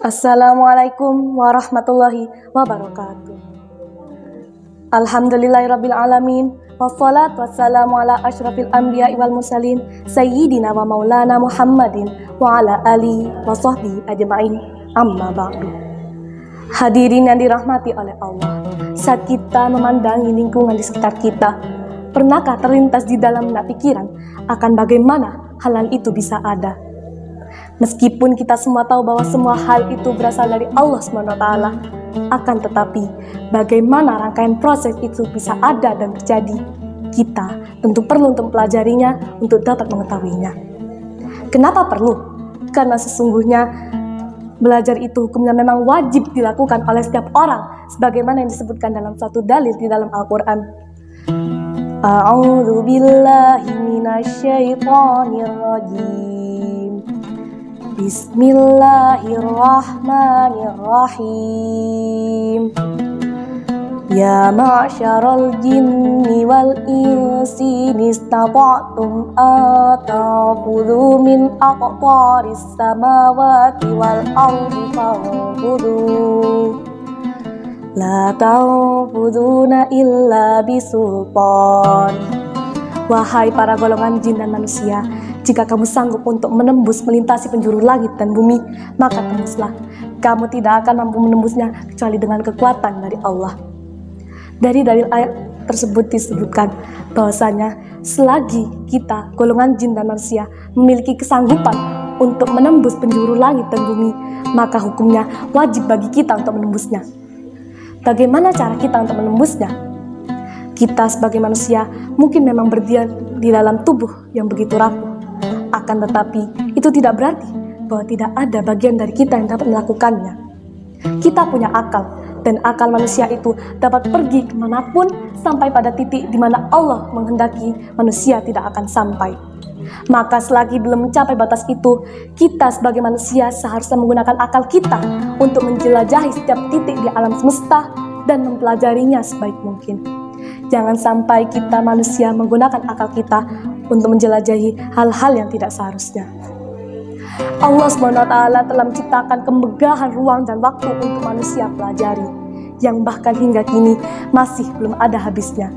Assalamualaikum warahmatullahi wabarakatuh. Alhamdulillahirabbil alamin, wassalatu wassalamu ala asyrafil anbiya'i wal mursalin sayyidina wa maulana Muhammadin wa ala alihi wa sahbihi ajma'in. Amma ba'du. Hadirin yang dirahmati oleh Allah, saat kita memandangi lingkungan di sekitar kita, pernahkah terlintas di dalam benak pikiran akan bagaimana hal itu bisa ada? Meskipun kita semua tahu bahwa semua hal itu berasal dari Allah SWT, akan tetapi bagaimana rangkaian proses itu bisa ada dan terjadi, kita tentu perlu untuk mempelajarinya untuk dapat mengetahuinya. Kenapa perlu? Karena sesungguhnya belajar itu hukumnya memang wajib dilakukan oleh setiap orang, sebagaimana yang disebutkan dalam suatu dalil di dalam Al-Quran. A'udzu billahi minasyaitonir rajim. Bismillahirrahmanirrahim. Ya ma'syaral jinni wal insi istata'tum ata'khudhu min aqtaris samawati wal ardi fanfudhu la tanfudhuna illa bisultan. Wahai para golongan jin dan manusia, jika kamu sanggup untuk menembus melintasi penjuru langit dan bumi, maka tembuslah. Kamu tidak akan mampu menembusnya kecuali dengan kekuatan dari Allah. Dari dalil ayat tersebut disebutkan bahwasanya selagi kita, golongan jin dan manusia, memiliki kesanggupan untuk menembus penjuru langit dan bumi, maka hukumnya wajib bagi kita untuk menembusnya. Bagaimana cara kita untuk menembusnya? Kita sebagai manusia mungkin memang berdiam di dalam tubuh yang begitu rapuh. Akan tetapi itu tidak berarti bahwa tidak ada bagian dari kita yang dapat melakukannya. Kita punya akal, dan akal manusia itu dapat pergi kemanapun sampai pada titik di mana Allah menghendaki manusia tidak akan sampai. Maka selagi belum mencapai batas itu, kita sebagai manusia seharusnya menggunakan akal kita untuk menjelajahi setiap titik di alam semesta dan mempelajarinya sebaik mungkin. Jangan sampai kita manusia menggunakan akal kita untuk menjelajahi hal-hal yang tidak seharusnya. Allah SWT telah menciptakan kemegahan ruang dan waktu untuk manusia pelajari, yang bahkan hingga kini masih belum ada habisnya.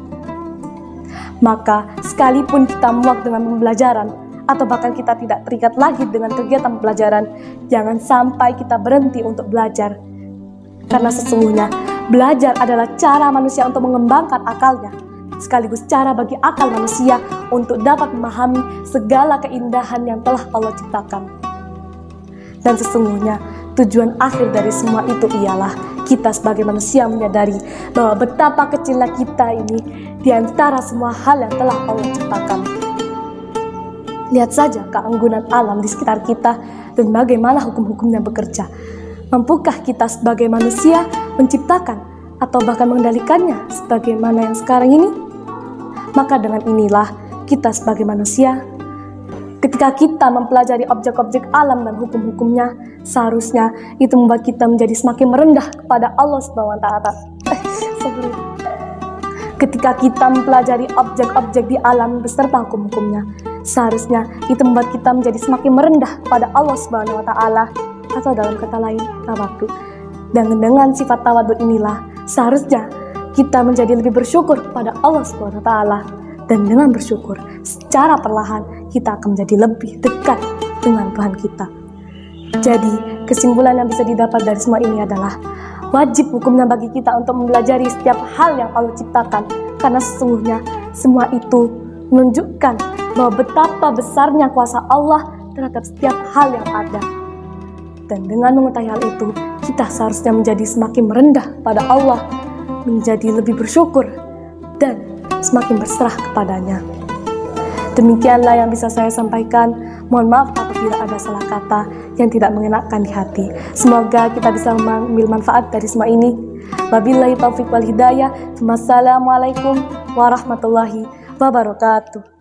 Maka sekalipun kita muak dengan pembelajaran, atau bahkan kita tidak terikat lagi dengan kegiatan pembelajaran, jangan sampai kita berhenti untuk belajar. Karena sesungguhnya belajar adalah cara manusia untuk mengembangkan akalnya, sekaligus cara bagi akal manusia untuk dapat memahami segala keindahan yang telah Allah ciptakan. Dan sesungguhnya tujuan akhir dari semua itu ialah kita sebagai manusia menyadari bahwa betapa kecilnya kita ini di antara semua hal yang telah Allah ciptakan. Lihat saja keanggunan alam di sekitar kita dan bagaimana hukum-hukumnya bekerja. Mampukah kita sebagai manusia menciptakan atau bahkan mengendalikannya sebagaimana yang sekarang ini? Maka dengan inilah kita sebagai manusia, ketika kita mempelajari objek-objek alam dan hukum-hukumnya, seharusnya itu membuat kita menjadi semakin merendah kepada Allah SWT. Ketika kita mempelajari objek-objek di alam beserta hukum-hukumnya, seharusnya itu membuat kita menjadi semakin merendah kepada Allah SWT, atau dalam kata lain, tawadhu. Dan dengan sifat tawadhu inilah seharusnya kita menjadi lebih bersyukur kepada Allah SWT, dan dengan bersyukur secara perlahan kita akan menjadi lebih dekat dengan Tuhan kita. Jadi kesimpulan yang bisa didapat dari semua ini adalah wajib hukumnya bagi kita untuk mempelajari setiap hal yang Allah ciptakan, karena sesungguhnya semua itu menunjukkan bahwa betapa besarnya kuasa Allah terhadap setiap hal yang ada. Dan dengan mengetahui hal itu, kita seharusnya menjadi semakin merendah pada Allah, menjadi lebih bersyukur, dan semakin berserah kepadanya. Demikianlah yang bisa saya sampaikan. Mohon maaf apabila ada salah kata yang tidak mengenakan di hati. Semoga kita bisa mengambil manfaat dari semua ini. Wabillahi taufiq wal hidayah. Wassalamualaikum warahmatullahi wabarakatuh.